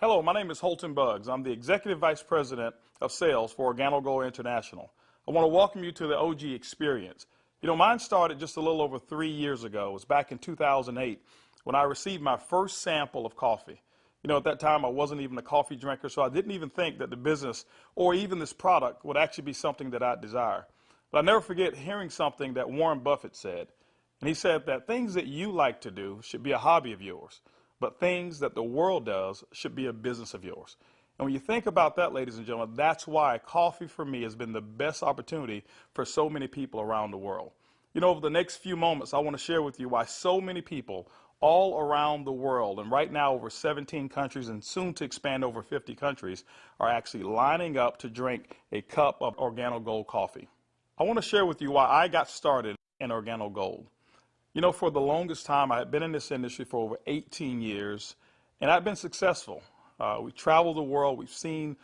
Hello, my name is Holton Buggs. I'm the Executive Vice President of Sales for Organo Gold International. I want to welcome you to the OG experience. Mine started just a little over 3 years ago. It was back in 2008 when I received my first sample of coffee. At that time I wasn't even a coffee drinker, so I didn't even think that the business or even this product would actually be something that I'd desire. But I never forget hearing something that Warren Buffett said. And he said that things that you like to do should be a hobby of yours, but things that the world does should be a business of yours. And when you think about that, ladies and gentlemen, that's why coffee for me has been the best opportunity for so many people around the world. Over the next few moments, I want to share with you why so many people all around the world, and right now over 17 countries and soon to expand over 50 countries, are actually lining up to drink a cup of Organo Gold coffee. I want to share with you why I got started in Organo Gold. For the longest time, I had been in this industry for over 18 years, and I've been successful. We traveled the world. We've seen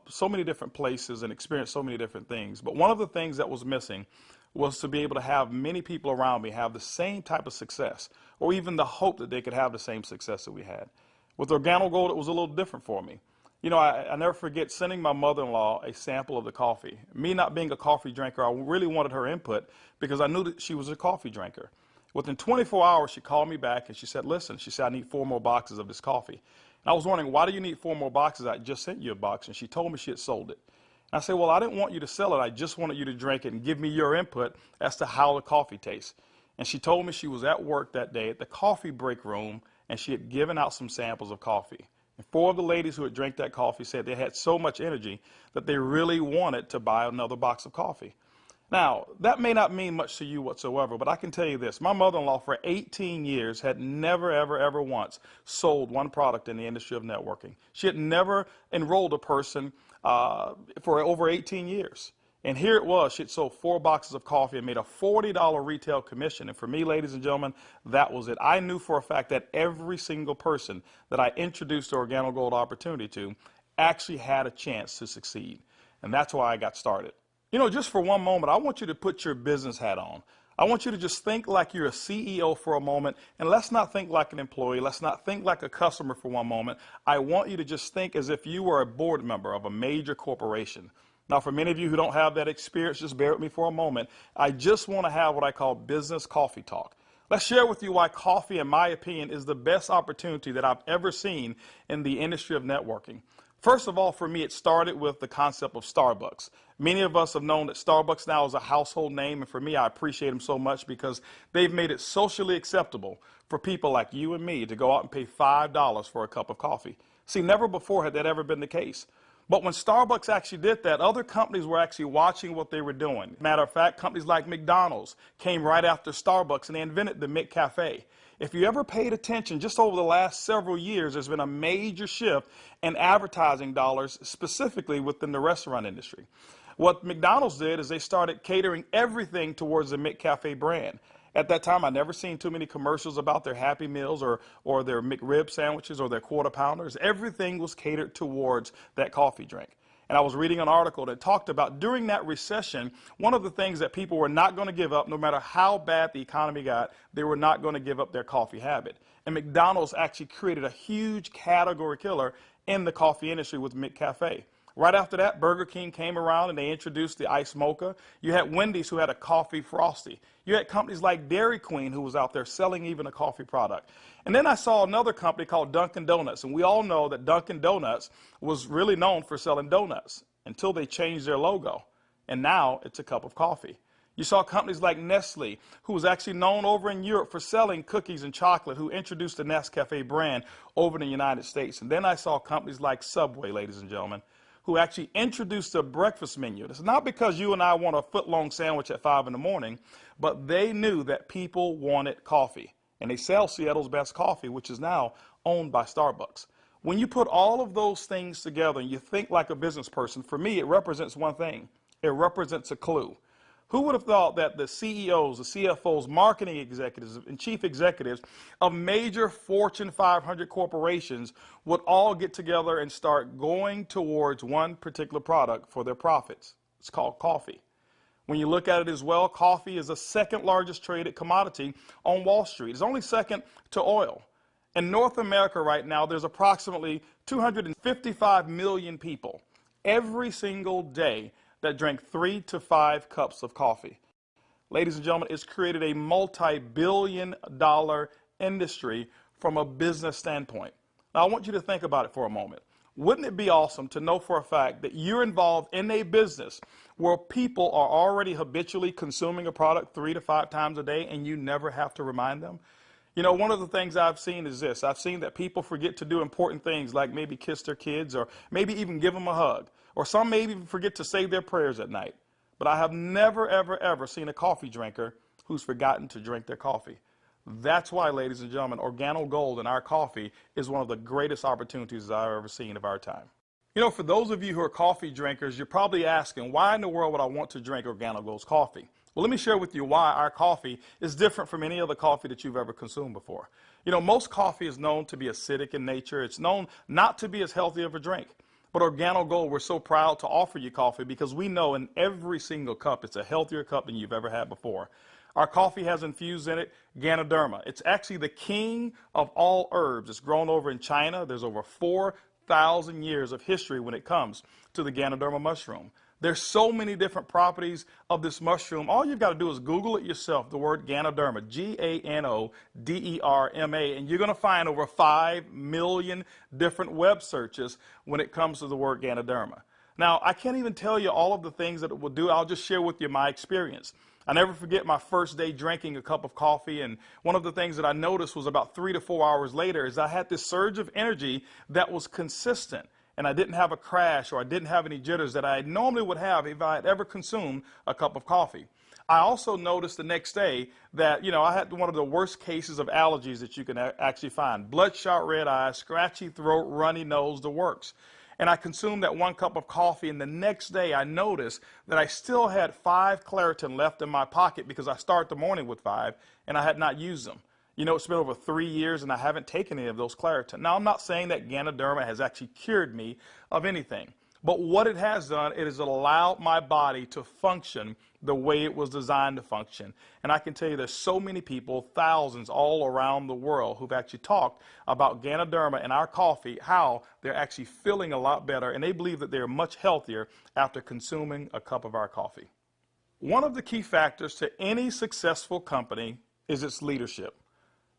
so many different places and experienced so many different things. But one of the things that was missing was to be able to have many people around me have the same type of success, or even the hope that they could have the same success that we had. With Organo Gold, it was a little different for me. I never forget sending my mother-in-law a sample of the coffee. Me not being a coffee drinker, I really wanted her input because I knew that she was a coffee drinker. Within 24 hours, she called me back and she said, listen, she said, I need 4 more boxes of this coffee. And I was wondering, why do you need 4 more boxes? I just sent you a box. And she told me she had sold it. And I said, well, I didn't want you to sell it. I just wanted you to drink it and give me your input as to how the coffee tastes. And she told me she was at work that day at the coffee break room, and she had given out some samples of coffee. And 4 of the ladies who had drank that coffee said they had so much energy that they really wanted to buy another box of coffee. Now, that may not mean much to you whatsoever, but I can tell you this. My mother-in-law for 18 years had never, ever once sold one product in the industry of networking. She had never enrolled a person for over 18 years. And here it was. She had sold 4 boxes of coffee and made a $40 retail commission. And for me, ladies and gentlemen, that was it. I knew for a fact that every single person that I introduced the Organo Gold opportunity to actually had a chance to succeed. And that's why I got started. Just for one moment, I want you to put your business hat on. I want you to just think like you're a CEO for a moment, and let's not think like an employee. Let's not think like a customer for one moment. I want you to just think as if you were a board member of a major corporation. Now, for many of you who don't have that experience, just bear with me for a moment. I just want to have what I call business coffee talk. Let's share with you why coffee, in my opinion, is the best opportunity that I've ever seen in the industry of networking. First of all, for me, it started with the concept of Starbucks. Many of us have known that Starbucks now is a household name, and for me, I appreciate them so much because they've made it socially acceptable for people like you and me to go out and pay $5 for a cup of coffee. See, never before had that ever been the case. But when Starbucks actually did that, other companies were actually watching what they were doing. Matter of fact, companies like McDonald's came right after Starbucks, and they invented the McCafe. If you ever paid attention, just over the last several years, there's been a major shift in advertising dollars, specifically within the restaurant industry. What McDonald's did is they started catering everything towards the McCafe brand. At that time, I'd never seen too many commercials about their Happy Meals or their McRib sandwiches or their Quarter Pounders. Everything was catered towards that coffee drink. And I was reading an article that talked about during that recession, one of the things that people were not going to give up, no matter how bad the economy got, they were not going to give up their coffee habit. And McDonald's actually created a huge category killer in the coffee industry with McCafe. Right after that, Burger King came around and they introduced the Iced Mocha. You had Wendy's who had a coffee frosty. You had companies like Dairy Queen who was out there selling even a coffee product. And then I saw another company called Dunkin' Donuts. And we all know that Dunkin' Donuts was really known for selling donuts until they changed their logo. And now it's a cup of coffee. You saw companies like Nestle, who was actually known over in Europe for selling cookies and chocolate, who introduced the Nescafe brand over in the United States. And then I saw companies like Subway, ladies and gentlemen, who actually introduced a breakfast menu. It's not because you and I want a foot-long sandwich at 5 in the morning, but they knew that people wanted coffee. And they sell Seattle's best coffee, which is now owned by Starbucks. When you put all of those things together and you think like a business person, for me, it represents one thing. It represents a clue. Who would have thought that the CEOs, the CFOs, marketing executives, and chief executives of major Fortune 500 corporations would all get together and start going towards one particular product for their profits? It's called coffee. When you look at it as well, coffee is the second largest traded commodity on Wall Street. It's only second to oil. In North America right now, there's approximately 255 million people every single day that drink 3 to 5 cups of coffee. Ladies and gentlemen, it's created a multi-billion-dollar industry from a business standpoint. Now, I want you to think about it for a moment. Wouldn't it be awesome to know for a fact that you're involved in a business where people are already habitually consuming a product 3 to 5 times a day and you never have to remind them? You know, one of the things I've seen is this. I've seen that people forget to do important things like maybe kiss their kids or maybe even give them a hug. Or some maybe even forget to say their prayers at night. But I have never, ever, ever seen a coffee drinker who's forgotten to drink their coffee. That's why, ladies and gentlemen, Organo Gold in our coffee is one of the greatest opportunities I've ever seen of our time. You know, for those of you who are coffee drinkers, you're probably asking, why in the world would I want to drink Organo Gold's coffee? Well, let me share with you why our coffee is different from any other coffee that you've ever consumed before. You know, most coffee is known to be acidic in nature. It's known not to be as healthy of a drink. But Organo Gold, we're so proud to offer you coffee because we know in every single cup it's a healthier cup than you've ever had before. Our coffee has infused in it Ganoderma. It's actually the king of all herbs. It's grown over in China. There's over 4,000 years of history when it comes to the Ganoderma mushroom. There's so many different properties of this mushroom. All you've got to do is Google it yourself, the word Ganoderma, Ganoderma, and you're going to find over 5 million different web searches when it comes to the word Ganoderma. Now, I can't even tell you all of the things that it will do. I'll just share with you my experience. I never forget my first day drinking a cup of coffee, and one of the things that I noticed was about 3 to 4 hours later is I had this surge of energy that was consistent. And I didn't have a crash or I didn't have any jitters that I normally would have if I had ever consumed a cup of coffee. I also noticed the next day that, you know, I had one of the worst cases of allergies that you can actually find. Bloodshot red eyes, scratchy throat, runny nose, the works. And I consumed that 1 cup of coffee, and the next day I noticed that I still had 5 Claritin left in my pocket because I start the morning with 5 and I had not used them. You know, it's been over 3 years and I haven't taken any of those Claritin. Now, I'm not saying that Ganoderma has actually cured me of anything. But what it has done, it has allowed my body to function the way it was designed to function. And I can tell you there's so many people, thousands all around the world, who've actually talked about Ganoderma and our coffee, how they're actually feeling a lot better. And they believe that they're much healthier after consuming a cup of our coffee. One of the key factors to any successful company is its leadership.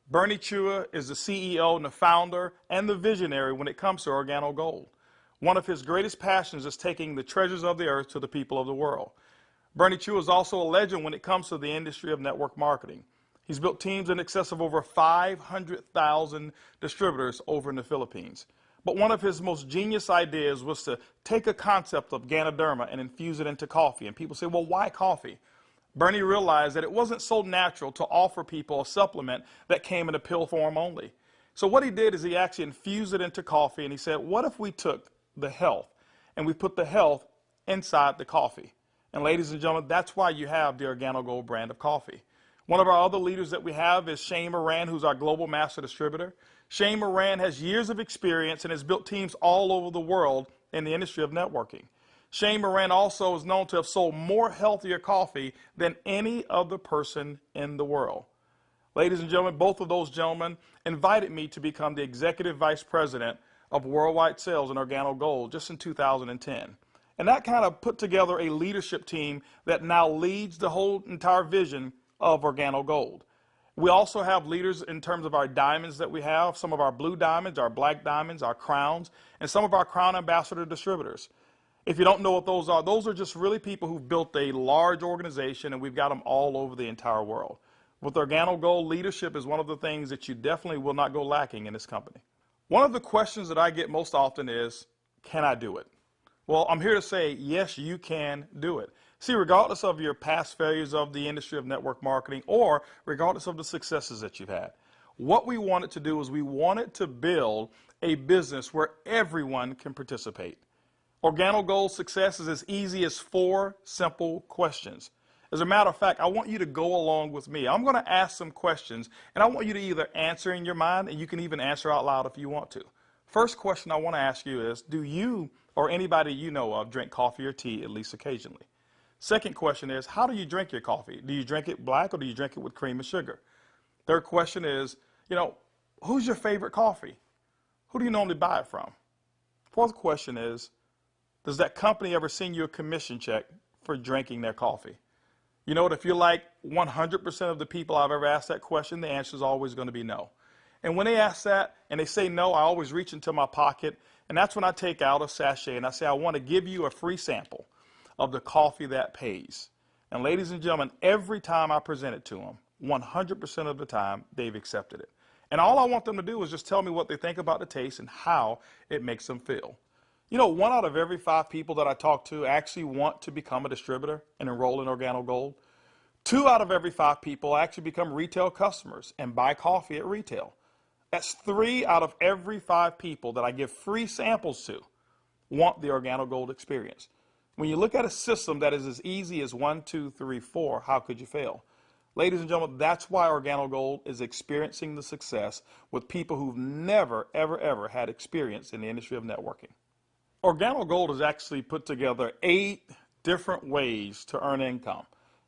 Bernie Chua is the CEO and the founder and the visionary when it comes to Organo Gold. One of his greatest passions is taking the treasures of the earth to the people of the world. Bernie Chua is also a legend when it comes to the industry of network marketing. He's built teams in excess of over 500,000 distributors over in the Philippines. But one of his most genius ideas was to take a concept of Ganoderma and infuse it into coffee. And people say, well, why coffee? Bernie realized that it wasn't so natural to offer people a supplement that came in a pill form only. So what he did is he actually infused it into coffee, and he said, what if we took the health and we put the health inside the coffee? And ladies and gentlemen, that's why you have the Organo Gold brand of coffee. One of our other leaders that we have is Shane Moran, who's our global master distributor. Shane Moran has years of experience and has built teams all over the world in the industry of networking. Shane Moran also is known to have sold more healthier coffee than any other person in the world. Ladies and gentlemen, both of those gentlemen invited me to become the Executive Vice President of Worldwide Sales in Organo Gold just in 2010. And that kind of put together a leadership team that now leads the whole entire vision of Organo Gold. We also have leaders in terms of our diamonds that we have, some of our blue diamonds, our black diamonds, our crowns, and some of our crown ambassador distributors. If you don't know what those are just really people who've built a large organization, and we've got them all over the entire world. With Organo Gold, leadership is one of the things that you definitely will not go lacking in this company. One of the questions that I get most often is, can I do it? Well, I'm here to say, yes, you can do it. See, regardless of your past failures of the industry of network marketing or regardless of the successes that you've had, what we wanted to do is we wanted to build a business where everyone can participate. Organo Gold's success is as easy as 4 simple questions. As a matter of fact, I want you to go along with me. I'm going to ask some questions, and I want you to either answer in your mind, and you can even answer out loud if you want to. First question I want to ask you is, do you or anybody you know of drink coffee or tea at least occasionally? Second question is, how do you drink your coffee? Do you drink it black or do you drink it with cream and sugar? Third question is, who's your favorite coffee? Who do you normally buy it from? Fourth question is, does that company ever send you a commission check for drinking their coffee? You know what, if you're like 100% of the people I've ever asked that question, the answer is always going to be no. And when they ask that and they say no, I always reach into my pocket, and that's when I take out a sachet and I say, I want to give you a free sample of the coffee that pays. And ladies and gentlemen, every time I present it to them, 100% of the time, they've accepted it. And all I want them to do is just tell me what they think about the taste and how it makes them feel. You know, 1 out of every 5 people that I talk to actually want to become a distributor and enroll in Organo Gold. 2 out of every 5 people actually become retail customers and buy coffee at retail. That's 3 out of every 5 people that I give free samples to want the Organo Gold experience. When you look at a system that is as easy as 1, 2, 3, 4, how could you fail? Ladies and gentlemen, that's why Organo Gold is experiencing the success with people who've never, ever, ever had experience in the industry of networking. Organo Gold has actually put together 8 different ways to earn income.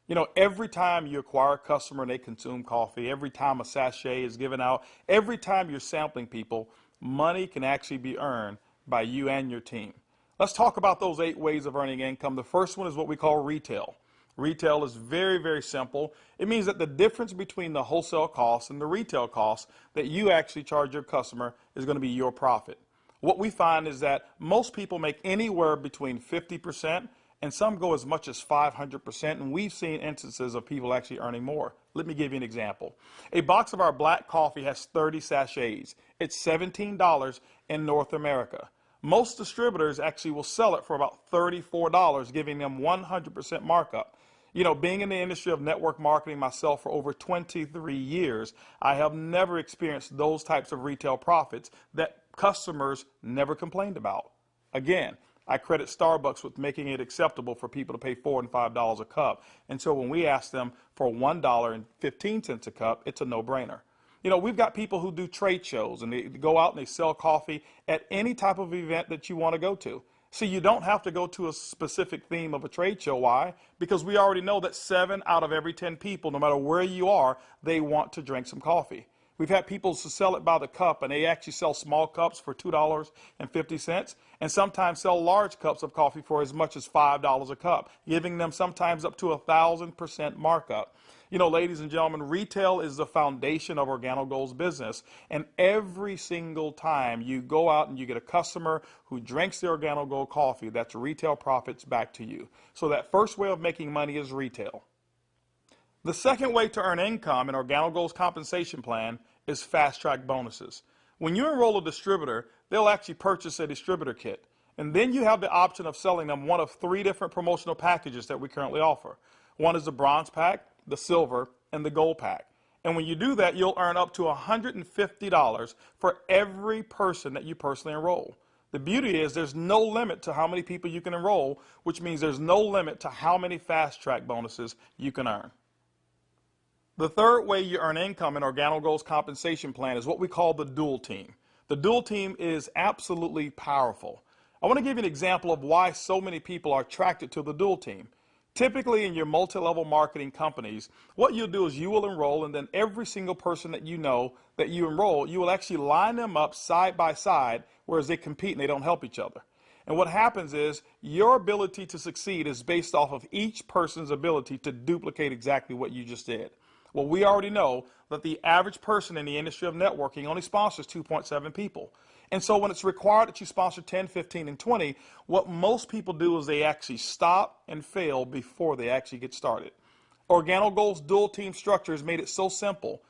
You know, every time you acquire a customer and they consume coffee, every time a sachet is given out, every time you're sampling people, money can actually be earned by you and your team. Let's talk about those 8 ways of earning income. The first one is what we call retail. Retail is very, very simple. It means that the difference between the wholesale cost and the retail cost that you actually charge your customer is going to be your profit. What we find is that most people make anywhere between 50% and some go as much as 500%, and we've seen instances of people actually earning more. Let me give you an example. A box of our black coffee has 30 sachets. It's $17 in North America. Most distributors actually will sell it for about $34, giving them 100% markup. You know, being in the industry of network marketing myself for over 23 years, I have never experienced those types of retail profits that customers never complained about. Again, I credit Starbucks with making it acceptable for people to pay $4 and $5 a cup. And so when we ask them for $1.15 a cup, it's a no-brainer. You know, we've got people who do trade shows and they go out and they sell coffee at any type of event that you want to go to. See, you don't have to go to a specific theme of a trade show. Why? Because we already know that 7 out of every 10 people, no matter where you are, they want to drink some coffee. We've had people sell it by the cup, and they actually sell small cups for $2.50, and sometimes sell large cups of coffee for as much as $5 a cup, giving them sometimes up to 1,000% markup. You know, ladies and gentlemen, retail is the foundation of Organo Gold's business, and every single time you go out and you get a customer who drinks the Organo Gold coffee, that's retail profits back to you. So that first way of making money is retail. The second way to earn income in Organo Gold's compensation plan is fast-track bonuses. When you enroll a distributor, they'll actually purchase a distributor kit. And then you have the option of selling them one of 3 different promotional packages that we currently offer. One is the bronze pack, the silver, and the gold pack. And when you do that, you'll earn up to $150 for every person that you personally enroll. The beauty is there's no limit to how many people you can enroll, which means there's no limit to how many fast-track bonuses you can earn. The third way you earn income in Organo Gold's compensation plan is what we call the dual team. The dual team is absolutely powerful. I want to give you an example of why so many people are attracted to the dual team. Typically in your multi-level marketing companies, what you'll do is you will enroll, and then every single person that you know that you enroll, you will actually line them up side by side, whereas they compete and they don't help each other. And what happens is your ability to succeed is based off of each person's ability to duplicate exactly what you just did. Well, we already know that the average person in the industry of networking only sponsors 2.7 people. And so when it's required that you sponsor 10, 15, and 20, what most people do is they actually stop and fail before they actually get started. Organo Gold's dual team structure has made it so simple.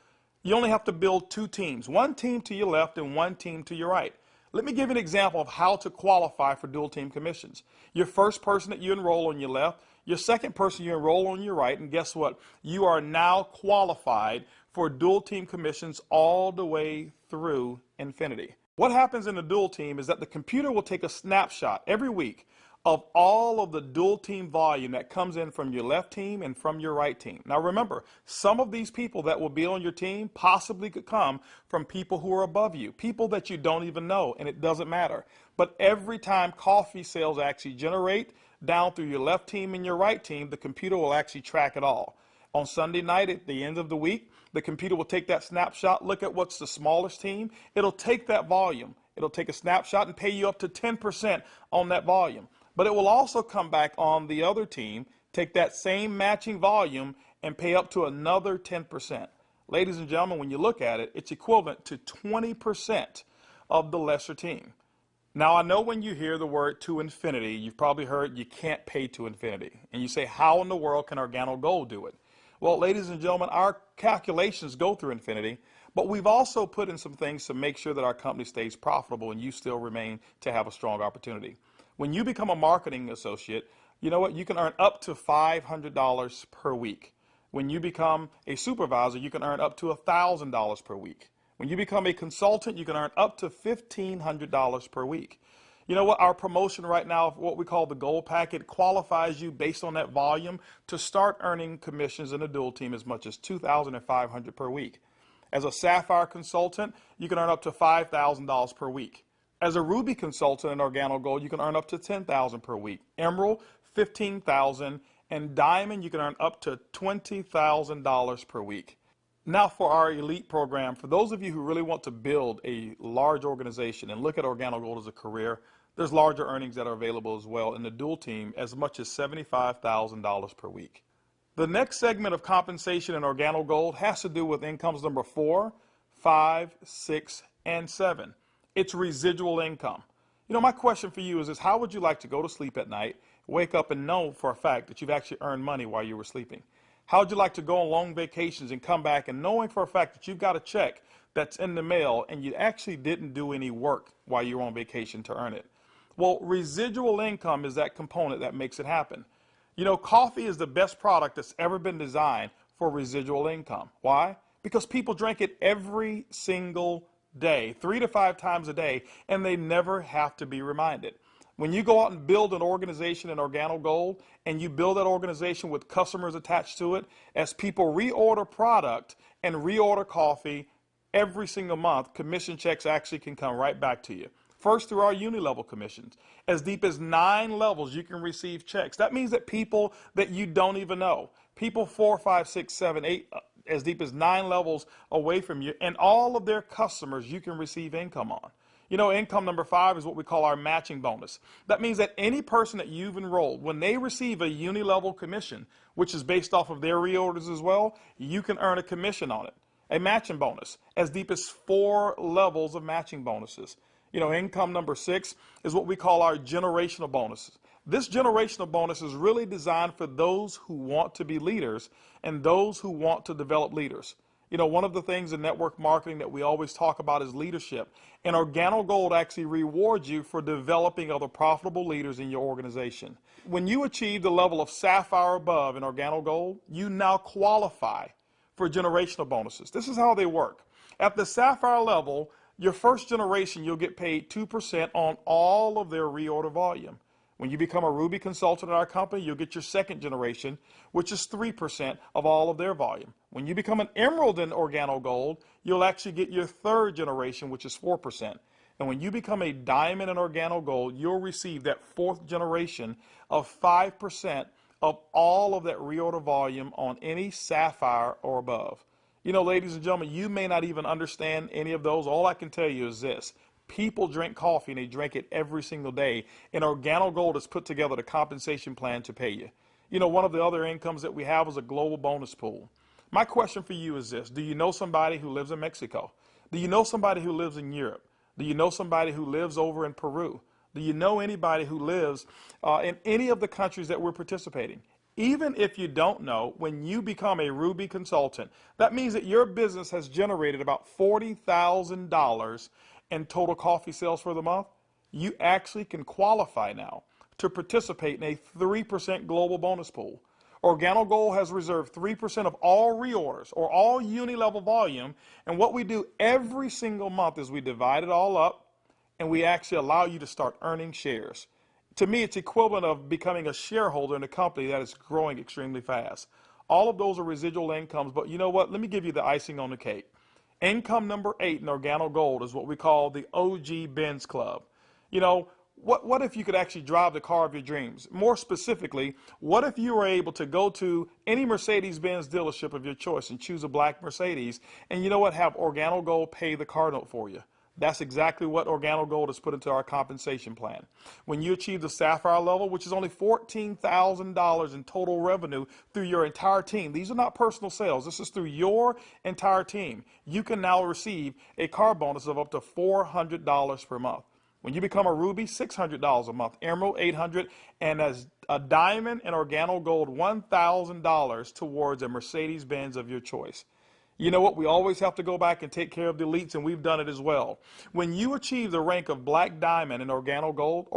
You only have to build 2 teams, 1 team to your left and 1 team to your right. Let me give you an example of how to qualify for dual team commissions. Your first person that you enroll on your left, your second person you enroll on your right, and guess what? You are now qualified for dual team commissions all the way through infinity. What happens in the dual team is that the computer will take a snapshot every week of all of the dual team volume that comes in from your left team and from your right team. Now remember, some of these people that will be on your team possibly could come from people who are above you, people that you don't even know, and it doesn't matter. But every time coffee sales actually generate down through your left team and your right team, the computer will actually track it all. On Sunday night at the end of the week, the computer will take that snapshot, look at what's the smallest team. It'll take that volume. It'll take a snapshot and pay you up to 10% on that volume. But it will also come back on the other team, take that same matching volume and pay up to another 10%. Ladies and gentlemen, when you look at it, it's equivalent to 20% of the lesser team. Now, I know when you hear the word to infinity, you've probably heard you can't pay to infinity. And you say, how in the world can Organo Gold do it? Well, ladies and gentlemen, our calculations go through infinity, but we've also put in some things to make sure that our company stays profitable and you still remain to have a strong opportunity. When you become a marketing associate, you know what? You can earn up to $500 per week. When you become a supervisor, you can earn up to $1,000 per week. When you become a consultant, you can earn up to $1,500 per week. You know what? Our promotion right now, what we call the gold packet, qualifies you based on that volume to start earning commissions in a dual team as much as $2,500 per week. As a sapphire consultant, you can earn up to $5,000 per week. As a ruby consultant in Organo Gold, you can earn up to $10,000 per week. Emerald, $15,000, and diamond, you can earn up to $20,000 per week. Now for our elite program, for those of you who really want to build a large organization and look at Organo Gold as a career, there's larger earnings that are available as well in the dual team, as much as $75,000 per week. The next segment of compensation in Organo Gold has to do with incomes number 4, 5, 6, and 7. It's residual income. You know, my question for you is this: how would you like to go to sleep at night, wake up and know for a fact that you've actually earned money while you were sleeping? How would you like to go on long vacations and come back and knowing for a fact that you've got a check that's in the mail and you actually didn't do any work while you were on vacation to earn it? Well, residual income is that component that makes it happen. You know, coffee is the best product that's ever been designed for residual income. Why? Because people drink it every single day, 3 to 5 times a day, and they never have to be reminded. When you go out and build an organization in Organo Gold, and you build that organization with customers attached to it, as people reorder product and reorder coffee every single month, commission checks actually can come right back to you. First, through our uni-level commissions. As deep as 9 levels, you can receive checks. That means that people that you don't even know, people 4, 5, 6, 7, 8, as deep as 9 levels away from you, and all of their customers you can receive income on. You know, income number 5 is what we call our matching bonus. That means that any person that you've enrolled, when they receive a uni-level commission, which is based off of their reorders as well, you can earn a commission on it. A matching bonus, as deep as 4 levels of matching bonuses. You know, income number 6 is what we call our generational bonuses. This generational bonus is really designed for those who want to be leaders and those who want to develop leaders. You know, one of the things in network marketing that we always talk about is leadership. And Organo Gold actually rewards you for developing other profitable leaders in your organization. When you achieve the level of sapphire above in Organo Gold, you now qualify for generational bonuses. This is how they work. At the sapphire level, your first generation, you'll get paid 2% on all of their reorder volume. When you become a Ruby consultant in our company, you'll get your second generation, which is 3% of all of their volume. When you become an Emerald in Organo Gold, you'll actually get your third generation, which is 4%. And when you become a Diamond in Organo Gold, you'll receive that fourth generation of 5% of all of that reorder volume on any Sapphire or above. You know, ladies and gentlemen, you may not even understand any of those. All I can tell you is this: people drink coffee and they drink it every single day. And Organo Gold has put together the compensation plan to pay you. You know, one of the other incomes that we have is a global bonus pool. My question for you is this: do you know somebody who lives in Mexico? Do you know somebody who lives in Europe? Do you know somebody who lives over in Peru? Do you know anybody who lives in any of the countries that we're participating? Even if you don't know, when you become a Ruby consultant, that means that your business has generated about $40,000 in total coffee sales for the month. You actually can qualify now to participate in a 3% global bonus pool. Organo Gold has reserved 3% of all reorders or all uni-level volume, and what we do every single month is we divide it all up and we actually allow you to start earning shares. To me, it's equivalent of becoming a shareholder in a company that is growing extremely fast. All of those are residual incomes, but you know what? Let me give you the icing on the cake. Income number 8 in Organo Gold is what we call the OG Benz Club. You know, What if you could actually drive the car of your dreams? More specifically, what if you were able to go to any Mercedes-Benz dealership of your choice and choose a black Mercedes, and you know what, have Organo Gold pay the car note for you? That's exactly what Organo Gold has put into our compensation plan. When you achieve the Sapphire level, which is only $14,000 in total revenue through your entire team, these are not personal sales, this is through your entire team, you can now receive a car bonus of up to $400 per month. When you become a Ruby, $600 a month, Emerald, $800, and as a Diamond and Organo Gold, $1,000 towards a Mercedes-Benz of your choice. You know what? We always have to go back and take care of the elites, and we've done it as well. When you achieve the rank of Black Diamond in Organo Gold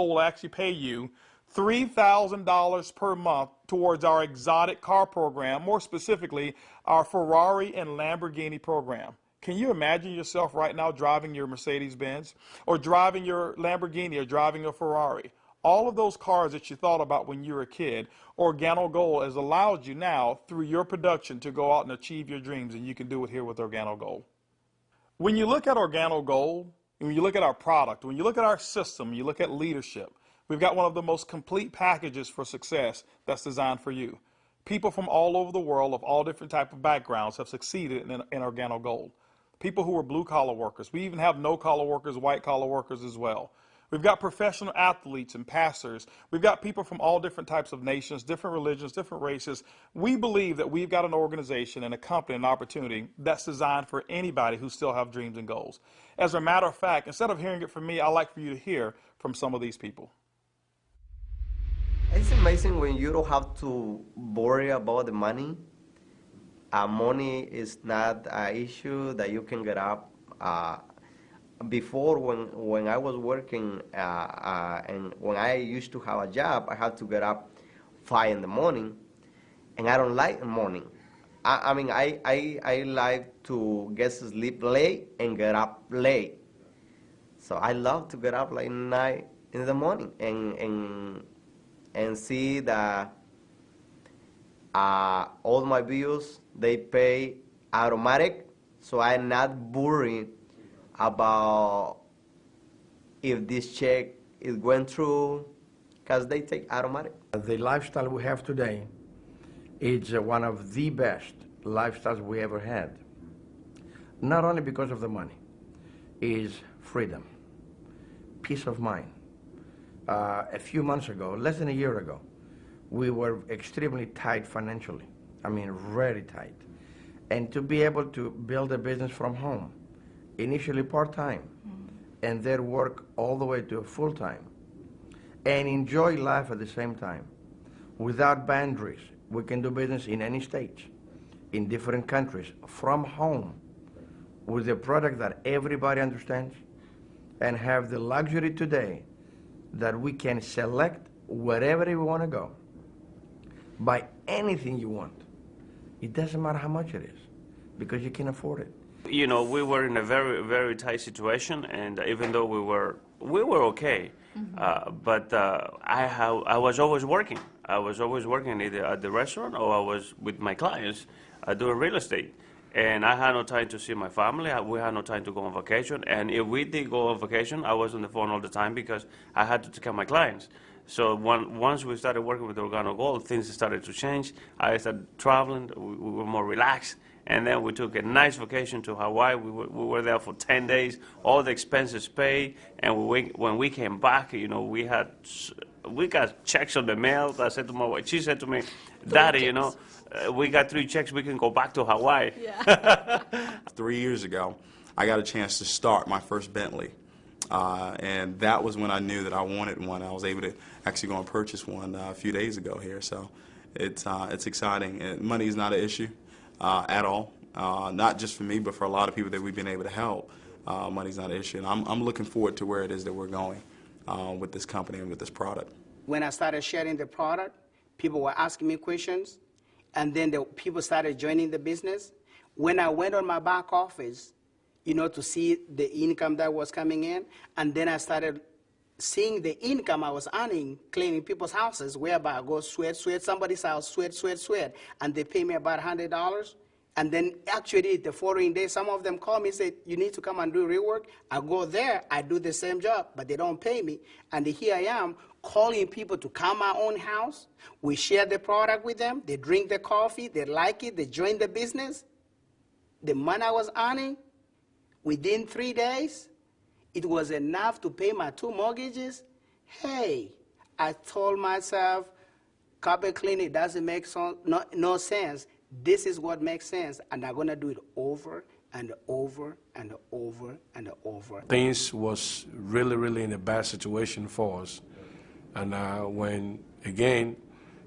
will actually pay you $3,000 per month towards our exotic car program, more specifically, our Ferrari and Lamborghini program. Can you imagine yourself right now driving your Mercedes-Benz or driving your Lamborghini or driving a Ferrari? All of those cars that you thought about when you were a kid, Organo Gold has allowed you now through your production to go out and achieve your dreams, and you can do it here with Organo Gold. When you look at Organo Gold, when you look at our product, when you look at our system, you look at leadership, we've got one of the most complete packages for success that's designed for you. People from all over the world of all different types of backgrounds have succeeded in Organo Gold. People who are blue-collar workers. We even have no-collar workers, white-collar workers as well. We've got professional athletes and pastors. We've got people from all different types of nations, different religions, different races. We believe that we've got an organization and a company and an opportunity that's designed for anybody who still have dreams and goals. As a matter of fact, instead of hearing it from me, I'd like for you to hear from some of these people. It's amazing when you don't have to worry about the money. Money is not an issue that you can get up. Before, when I was working and when I used to have a job, I had to get up 5 in the morning, and I don't like the morning. I mean, I like to get to sleep late and get up late. So I love to get up like 9 in the morning and see that all my bills, they pay automatic, so I'm not worried about if this check is going through, because they take automatic. The lifestyle we have today is one of the best lifestyles we ever had. Not only because of the money, is freedom, peace of mind. A few months ago, less than a year ago, we were extremely tight financially. I mean, very tight. And to be able to build a business from home, initially part-time, and then work all the way to full-time, and enjoy life at the same time, without boundaries. We can do business in any state, in different countries, from home, with a product that everybody understands, and have the luxury today that we can select wherever we want to go, buy anything you want. It doesn't matter how much it is, because you can afford it. You know, we were in a very, very tight situation, and even though we were okay, but I was always working. I was always working either at the restaurant or I was with my clients doing real estate. And I had no time to see my family. We had no time to go on vacation. And if we did go on vacation, I was on the phone all the time because I had to take care of my clients. So once we started working with Organo Gold, things started to change. I started traveling. We were more relaxed. And then we took a nice vacation to Hawaii. We were there for 10 days, all the expenses paid. And when we came back, you know, we got checks on the mail. I said to my wife, she said to me, Daddy, you know, we got 3 checks, we can go back to Hawaii. Yeah. 3 years ago, I got a chance to start my first Bentley. And that was when I knew that I wanted one. I was able to actually go and purchase one a few days ago here. So it's exciting. And money is not an issue at all. Not just for me, but for a lot of people that we've been able to help. Money's not an issue. And I'm looking forward to where it is that we're going with this company and with this product. When I started sharing the product, people were asking me questions, and then the people started joining the business. When I went on my back office, you know, to see the income that was coming in, and then I started seeing the income I was earning cleaning people's houses, whereby I go sweat somebody's house, sweat, and they pay me about $100. And then actually the following day, some of them call me and say, you need to come and do rework. I go there, I do the same job, but they don't pay me. And here I am calling people to come my own house. We share the product with them. They drink the coffee. They like it. They join the business. The money I was earning, within 3 days, it was enough to pay my 2 mortgages. Hey, I told myself, carpet cleaning doesn't make no sense. This is what makes sense, and I'm going to do it over and over and over and over. Things was really in a bad situation for us. And when, again,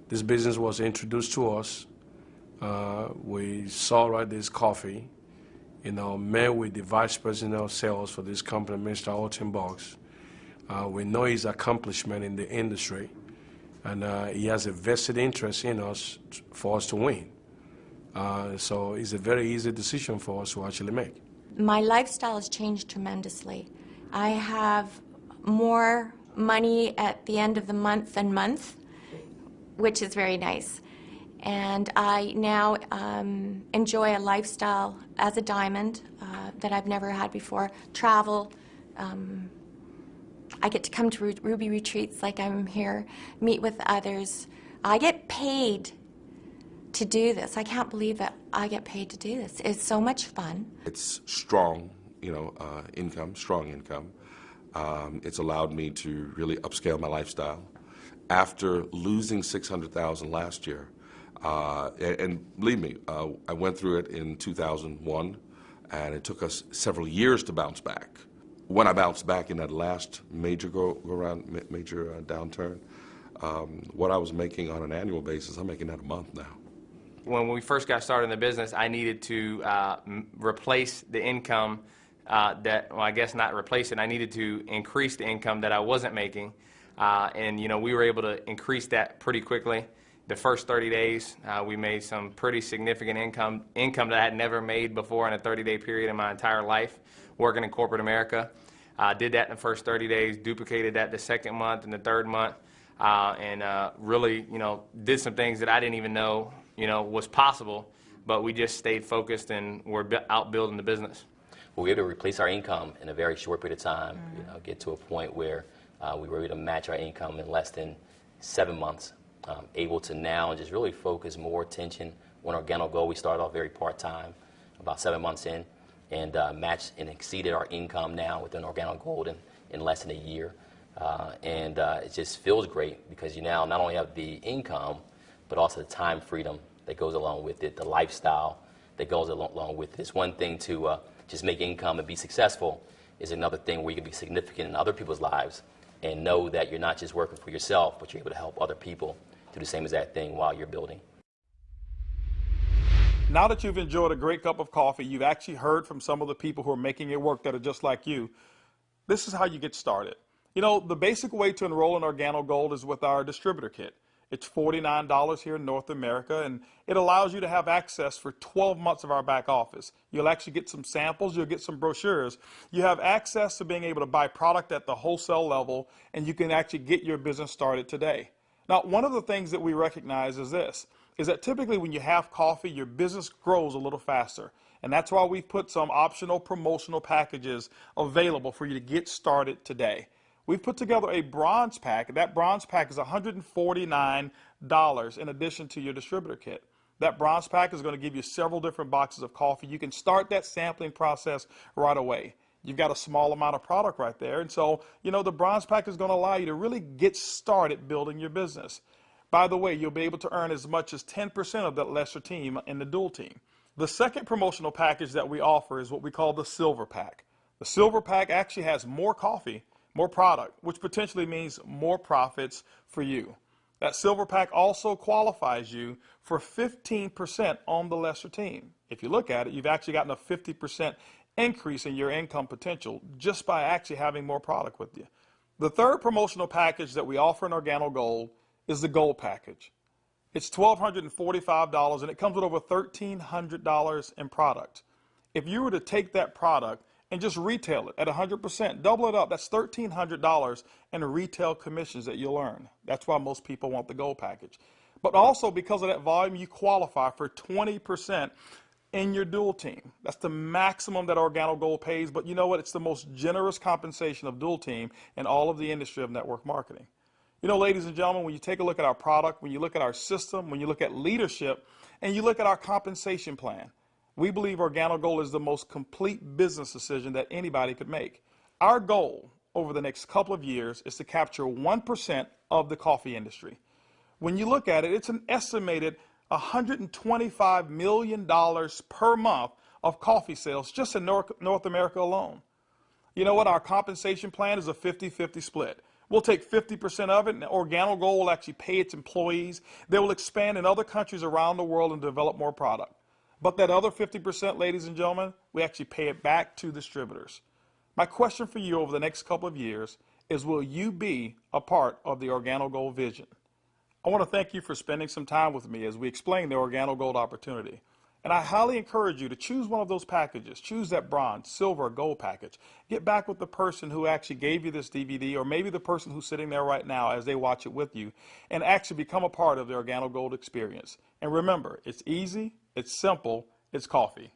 this business was introduced to us, we saw this coffee, met with the vice president of sales for this company, Mr. Alton Box. We know his accomplishment in the industry, and he has a vested interest in us for us to win. So it's a very easy decision for us to actually make. My lifestyle has changed tremendously. I have more money at the end of the month, which is very nice. And I now enjoy a lifestyle as a diamond that I've never had before. Travel. I get to come to Ruby retreats like I'm here, meet with others. I get paid to do this. I can't believe that I get paid to do this. It's so much fun. It's strong, income, strong income. It's allowed me to really upscale my lifestyle. After losing $600,000 last year, and believe me, I went through it in 2001, and it took us several years to bounce back. When I bounced back in that last major downturn, what I was making on an annual basis, I'm making that a month now. When we first got started in the business, I needed to replace the income I guess not replace it. I needed to increase the income that I wasn't making. And we were able to increase that pretty quickly. The first 30 days, we made some pretty significant income that I had never made before in a 30-day period in my entire life working in corporate America. Did that in the first 30 days, duplicated that the second month and the third month, and really, did some things that I didn't even know, was possible, but we just stayed focused and we're out building the business. We were able to replace our income in a very short period of time, get to a point where we were able to match our income in less than 7 months. Able to now just really focus more attention on Organo Go. We started off very part-time, about 7 months in, and matched and exceeded our income now within Organo Gold in less than a year. It just feels great because you now not only have the income, but also the time freedom that goes along with it, the lifestyle that goes along with it. It's one thing to just make income and be successful. Is another thing where you can be significant in other people's lives and know that you're not just working for yourself, but you're able to help other people do the same exact thing while you're building. Now that you've enjoyed a great cup of coffee, you've actually heard from some of the people who are making it work that are just like you. This is how you get started. The basic way to enroll in Organo Gold is with our distributor kit. It's $49 here in North America, and it allows you to have access for 12 months of our back office. You'll actually get some samples, you'll get some brochures. You have access to being able to buy product at the wholesale level, and you can actually get your business started today. Now, one of the things that we recognize is this, is that typically when you have coffee, your business grows a little faster. And that's why we've put some optional promotional packages available for you to get started today. We've put together a bronze pack. That bronze pack is $149 in addition to your distributor kit. That bronze pack is going to give you several different boxes of coffee. You can start that sampling process right away. You've got a small amount of product right there. And so, the bronze pack is going to allow you to really get started building your business. By the way, you'll be able to earn as much as 10% of that lesser team in the dual team. The second promotional package that we offer is what we call the silver pack. The silver pack actually has more coffee, more product, which potentially means more profits for you. That silver pack also qualifies you for 15% on the lesser team. If you look at it, you've actually gotten a 50% increase in your income potential just by actually having more product with you. The third promotional package that we offer in Organo Gold is the Gold package. It's $1,245 and it comes with over $1,300 in product. If you were to take that product and just retail it at 100%, double it up, that's $1,300 in retail commissions that you'll earn. That's why most people want the Gold package. But also because of that volume, you qualify for 20% in your dual team. That's the maximum that Organo Gold pays, but you know what? It's the most generous compensation of dual team in all of the industry of network marketing. You know, ladies and gentlemen, when you take a look at our product, when you look at our system, when you look at leadership, and you look at our compensation plan, we believe Organo Gold is the most complete business decision that anybody could make. Our goal over the next couple of years is to capture 1% of the coffee industry. When you look at it, it's an estimated $125 million per month of coffee sales just in North America alone. You know what? Our compensation plan is a 50-50 split. We'll take 50% of it, and Organo Gold will actually pay its employees. They will expand in other countries around the world and develop more product. But that other 50%, ladies and gentlemen, we actually pay it back to distributors. My question for you over the next couple of years is, will you be a part of the Organo Gold vision? I want to thank you for spending some time with me as we explain the Organo Gold opportunity. And I highly encourage you to choose one of those packages. Choose that bronze, silver, or gold package. Get back with the person who actually gave you this DVD, or maybe the person who's sitting there right now as they watch it with you, and actually become a part of the Organo Gold experience. And remember, it's easy, it's simple, it's coffee.